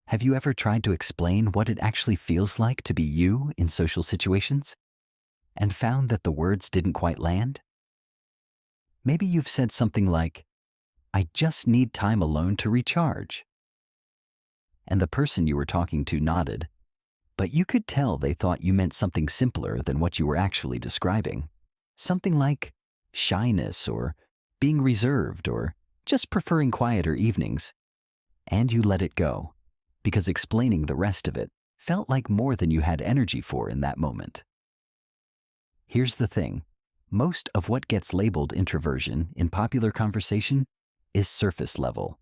Have you ever tried to explain what it actually feels like to be you in social situations and found that the words didn't quite land? Maybe you've said something like, "I just need time alone to recharge." And the person you were talking to nodded, but you could tell they thought you meant something simpler than what you were actually describing. Something like shyness or being reserved or just preferring quieter evenings. And you let it go because explaining the rest of it felt like more than you had energy for in that moment. Here's the thing. Most of what gets labeled introversion in popular conversation is surface level.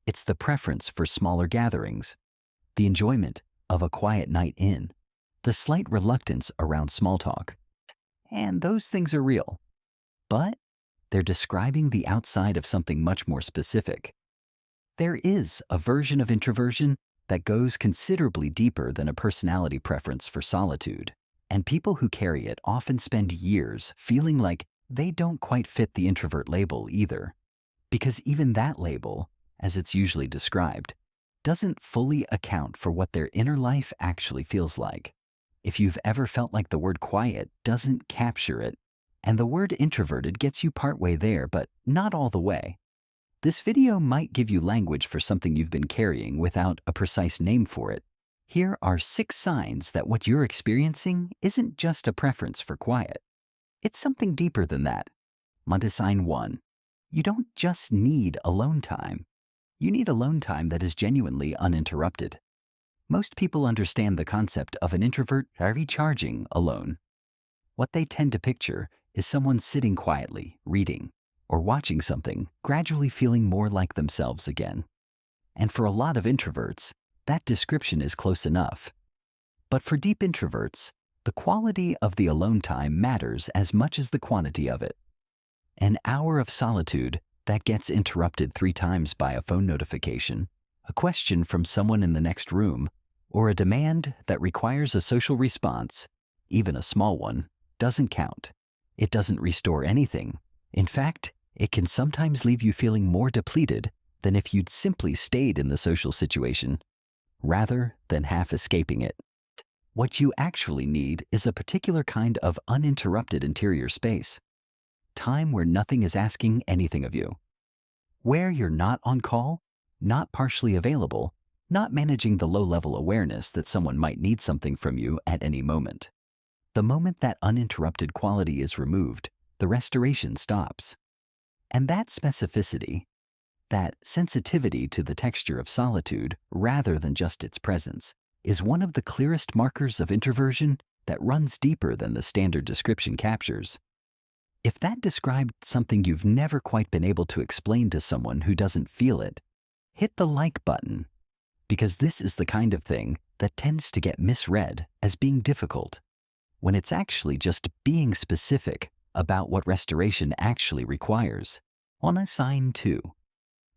It's the preference for smaller gatherings, the enjoyment of a quiet night in, the slight reluctance around small talk. And those things are real. But they're describing the outside of something much more specific. There is a version of introversion that goes considerably deeper than a personality preference for solitude. And people who carry it often spend years feeling like they don't quite fit the introvert label either. Because even that label, as it's usually described, doesn't fully account for what their inner life actually feels like. If you've ever felt like the word quiet doesn't capture it, and the word introverted gets you partway there, but not all the way, this video might give you language for something you've been carrying without a precise name for it. Here are 6 signs that what you're experiencing isn't just a preference for quiet. It's something deeper than that. Onto sign 1. You don't just need alone time. You need alone time that is genuinely uninterrupted. Most people understand the concept of an introvert recharging alone. What they tend to picture is someone sitting quietly, reading, or watching something, gradually feeling more like themselves again. And for a lot of introverts, that description is close enough. But for deep introverts, the quality of the alone time matters as much as the quantity of it. An hour of solitude that gets interrupted 3 times by a phone notification, a question from someone in the next room, or a demand that requires a social response, even a small one, doesn't count. It doesn't restore anything. In fact, it can sometimes leave you feeling more depleted than if you'd simply stayed in the social situation, rather than half escaping it. What you actually need is a particular kind of uninterrupted interior space. Time where nothing is asking anything of you. Where you're not on call, not partially available, not managing the low-level awareness that someone might need something from you at any moment. The moment that uninterrupted quality is removed, the restoration stops. And that specificity, that sensitivity to the texture of solitude rather than just its presence, is one of the clearest markers of introversion that runs deeper than the standard description captures. If that described something you've never quite been able to explain to someone who doesn't feel it, hit the like button, because this is the kind of thing that tends to get misread as being difficult, when it's actually just being specific about what restoration actually requires. On a sign 2,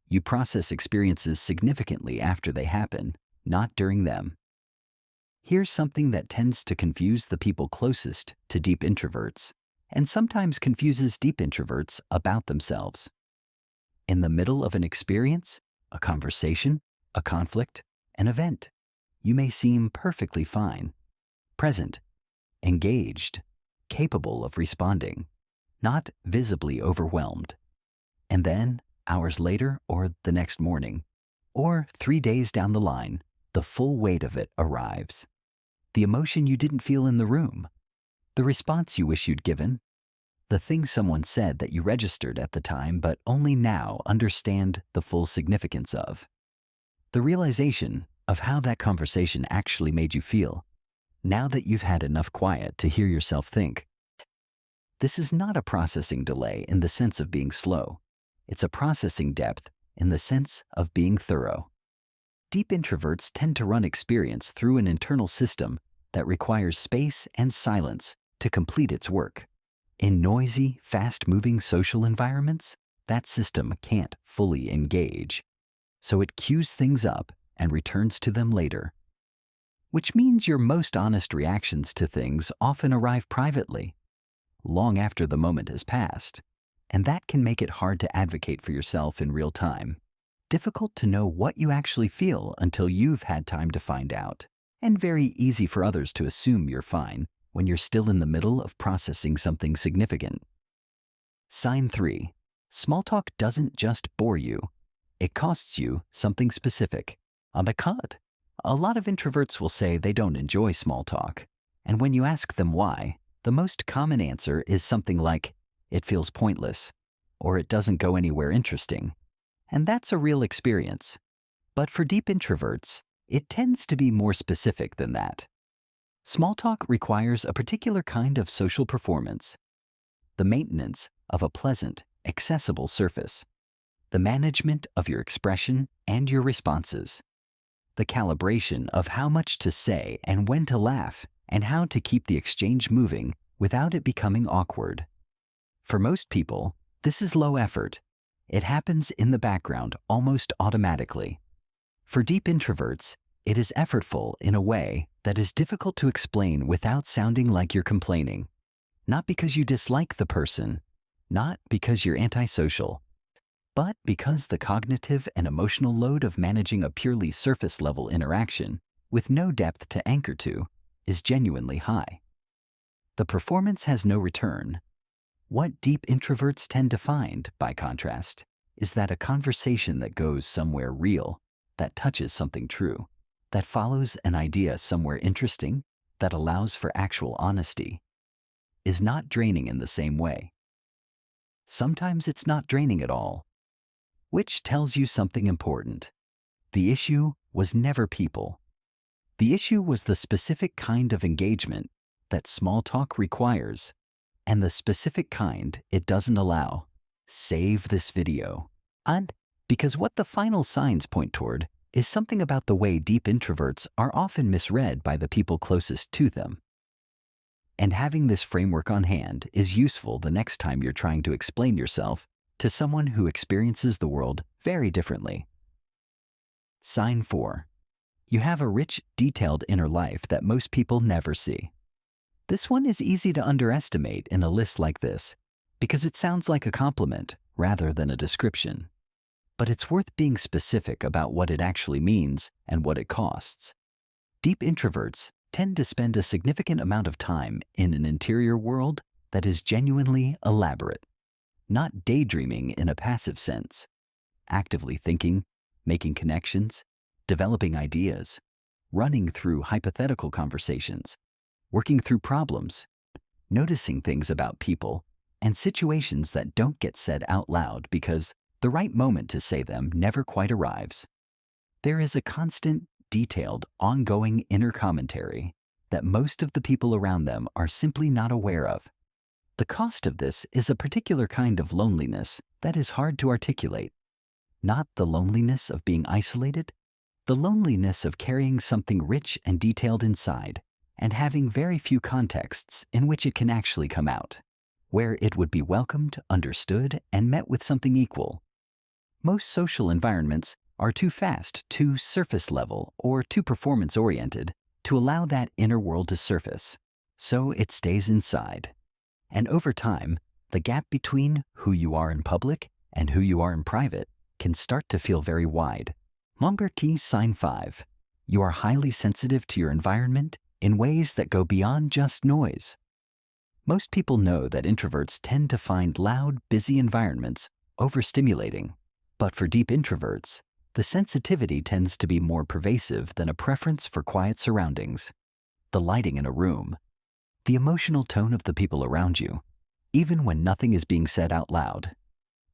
you process experiences significantly after they happen, not during them. Here's something that tends to confuse the people closest to deep introverts, and sometimes confuses deep introverts about themselves. In the middle of an experience, a conversation, a conflict, an event, you may seem perfectly fine, present, engaged, capable of responding, not visibly overwhelmed. And then, hours later or the next morning, or 3 days down the line, the full weight of it arrives. The emotion you didn't feel in the room, the response you wish you'd given, the thing someone said that you registered at the time but only now understand the full significance of. The realization of how that conversation actually made you feel, now that you've had enough quiet to hear yourself think. This is not a processing delay in the sense of being slow. It's a processing depth in the sense of being thorough. Deep introverts tend to run experience through an internal system that requires space and silence to complete its work. In noisy, fast-moving social environments, that system can't fully engage. So it cues things up and returns to them later. Which means your most honest reactions to things often arrive privately, long after the moment has passed. And that can make it hard to advocate for yourself in real time. difficult to know what you actually feel until you've had time to find out, and very easy for others to assume you're fine when you're still in the middle of processing something significant. Sign 3. Small talk doesn't just bore you. It costs you something specific. A lot of introverts will say they don't enjoy small talk. And when you ask them why, the most common answer is something like, it feels pointless, or it doesn't go anywhere interesting. And that's a real experience. But for deep introverts, it tends to be more specific than that. Small talk requires a particular kind of social performance, the maintenance of a pleasant, accessible surface, the management of your expression and your responses, the calibration of how much to say and when to laugh, and how to keep the exchange moving without it becoming awkward. For most people, this is low effort. It happens in the background almost automatically. For deep introverts, it is effortful in a way that is difficult to explain without sounding like you're complaining. Not because you dislike the person, not because you're antisocial, but because the cognitive and emotional load of managing a purely surface-level interaction with no depth to anchor to is genuinely high. The performance has no return. What deep introverts tend to find, by contrast, is that a conversation that goes somewhere real, that touches something true, that follows an idea somewhere interesting, that allows for actual honesty, is not draining in the same way. Sometimes it's not draining at all, which tells you something important. The issue was never people. The issue was the specific kind of engagement that small talk requires, and the specific kind it doesn't allow. Save this video. And because what the final signs point toward is something about the way deep introverts are often misread by the people closest to them. And having this framework on hand is useful the next time you're trying to explain yourself to someone who experiences the world very differently. Sign 4. You have a rich, detailed inner life that most people never see. This one is easy to underestimate in a list like this because it sounds like a compliment rather than a description. But it's worth being specific about what it actually means and what it costs. Deep introverts tend to spend a significant amount of time in an interior world that is genuinely elaborate, not daydreaming in a passive sense, actively thinking, making connections, developing ideas, running through hypothetical conversations, working through problems, noticing things about people and situations that don't get said out loud because the right moment to say them never quite arrives. There is a constant, detailed, ongoing inner commentary that most of the people around them are simply not aware of. The cost of this is a particular kind of loneliness that is hard to articulate. Not the loneliness of being isolated, the loneliness of carrying something rich and detailed inside and having very few contexts in which it can actually come out, where it would be welcomed, understood, and met with something equal. Most social environments are too fast, too surface level, or too performance-oriented to allow that inner world to surface, so it stays inside. And over time, the gap between who you are in public and who you are in private can start to feel very wide. Sign 5. You are highly sensitive to your environment in ways that go beyond just noise. Most people know that introverts tend to find loud, busy environments overstimulating. But for deep introverts, the sensitivity tends to be more pervasive than a preference for quiet surroundings. The lighting in a room, the emotional tone of the people around you, even when nothing is being said out loud,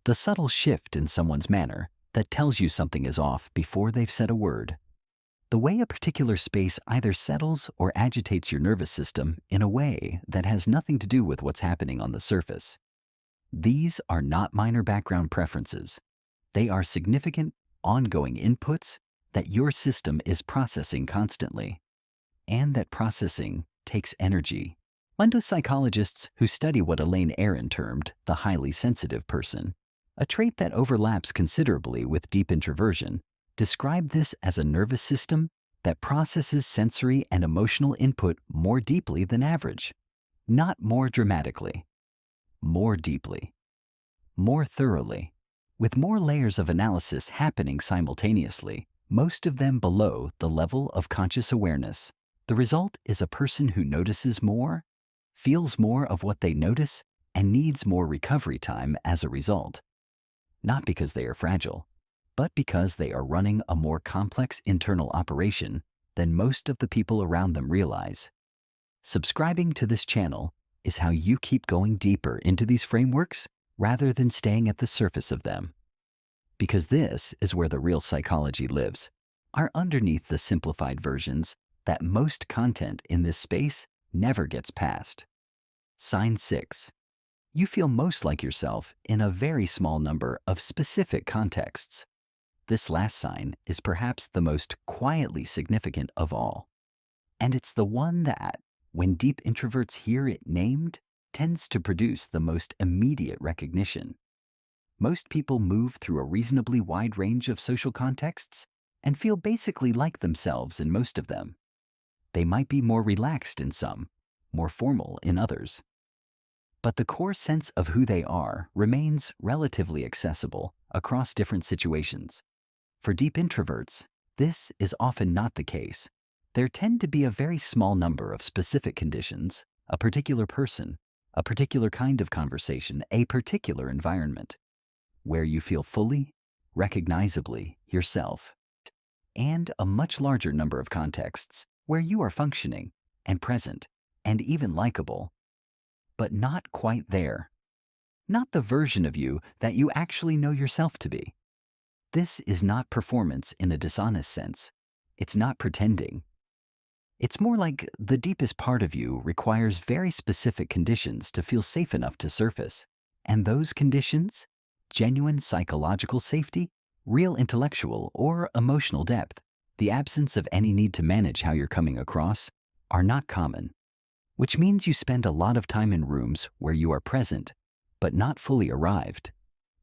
the subtle shift in someone's manner that tells you something is off before they've said a word, the way a particular space either settles or agitates your nervous system in a way that has nothing to do with what's happening on the surface. These are not minor background preferences. They are significant, ongoing inputs that your system is processing constantly. And that processing takes energy. Psychologists who study what Elaine Aron termed the highly sensitive person, a trait that overlaps considerably with deep introversion, describe this as a nervous system that processes sensory and emotional input more deeply than average. Not more dramatically, more deeply, more thoroughly, with more layers of analysis happening simultaneously, most of them below the level of conscious awareness. The result is a person who notices more, feels more of what they notice, and needs more recovery time as a result. Not because they are fragile, but because they are running a more complex internal operation than most of the people around them realize. Subscribing to this channel is how you keep going deeper into these frameworks rather than staying at the surface of them. Because this is where the real psychology lives, are underneath the simplified versions that most content in this space never gets past. Sign 6. You feel most like yourself in a very small number of specific contexts. This last sign is perhaps the most quietly significant of all. And it's the one that, when deep introverts hear it named, tends to produce the most immediate recognition. Most people move through a reasonably wide range of social contexts and feel basically like themselves in most of them. They might be more relaxed in some, more formal in others. But the core sense of who they are remains relatively accessible across different situations. For deep introverts, this is often not the case. There tend to be a very small number of specific conditions, a particular person, a particular kind of conversation, a particular environment, where you feel fully, recognizably yourself, and a much larger number of contexts where you are functioning and present and even likable, but not quite there. Not the version of you that you actually know yourself to be. This is not performance in a dishonest sense. It's not pretending. It's more like the deepest part of you requires very specific conditions to feel safe enough to surface. And those conditions, genuine psychological safety, real intellectual or emotional depth, the absence of any need to manage how you're coming across, are not common. Which means you spend a lot of time in rooms where you are present, but not fully arrived.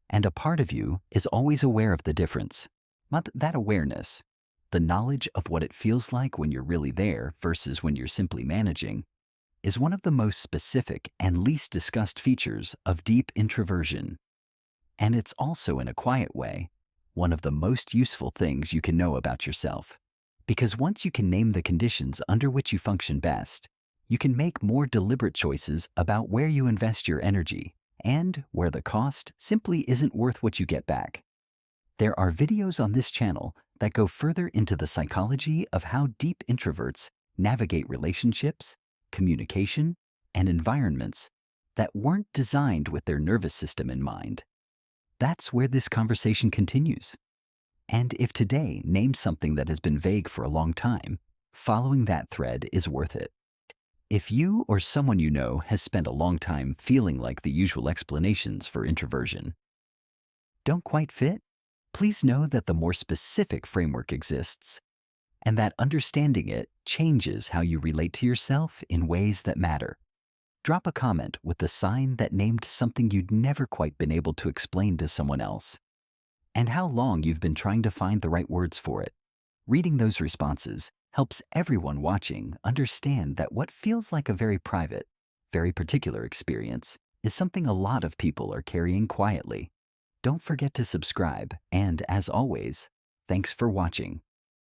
And a part of you is always aware of the difference. Not that awareness, the knowledge of what it feels like when you're really there versus when you're simply managing, is one of the most specific and least discussed features of deep introversion. And it's also, in a quiet way, one of the most useful things you can know about yourself. Because once you can name the conditions under which you function best, you can make more deliberate choices about where you invest your energy and where the cost simply isn't worth what you get back. There are videos on this channel that go further into the psychology of how deep introverts navigate relationships, communication, and environments that weren't designed with their nervous system in mind. That's where this conversation continues. And if today names something that has been vague for a long time, following that thread is worth it. If you or someone you know has spent a long time feeling like the usual explanations for introversion don't quite fit, please know that the more specific framework exists, and that understanding it changes how you relate to yourself in ways that matter. Drop a comment with the sign that named something you'd never quite been able to explain to someone else, and how long you've been trying to find the right words for it. Reading those responses helps everyone watching understand that what feels like a very private, very particular experience is something a lot of people are carrying quietly. Don't forget to subscribe, and as always, thanks for watching.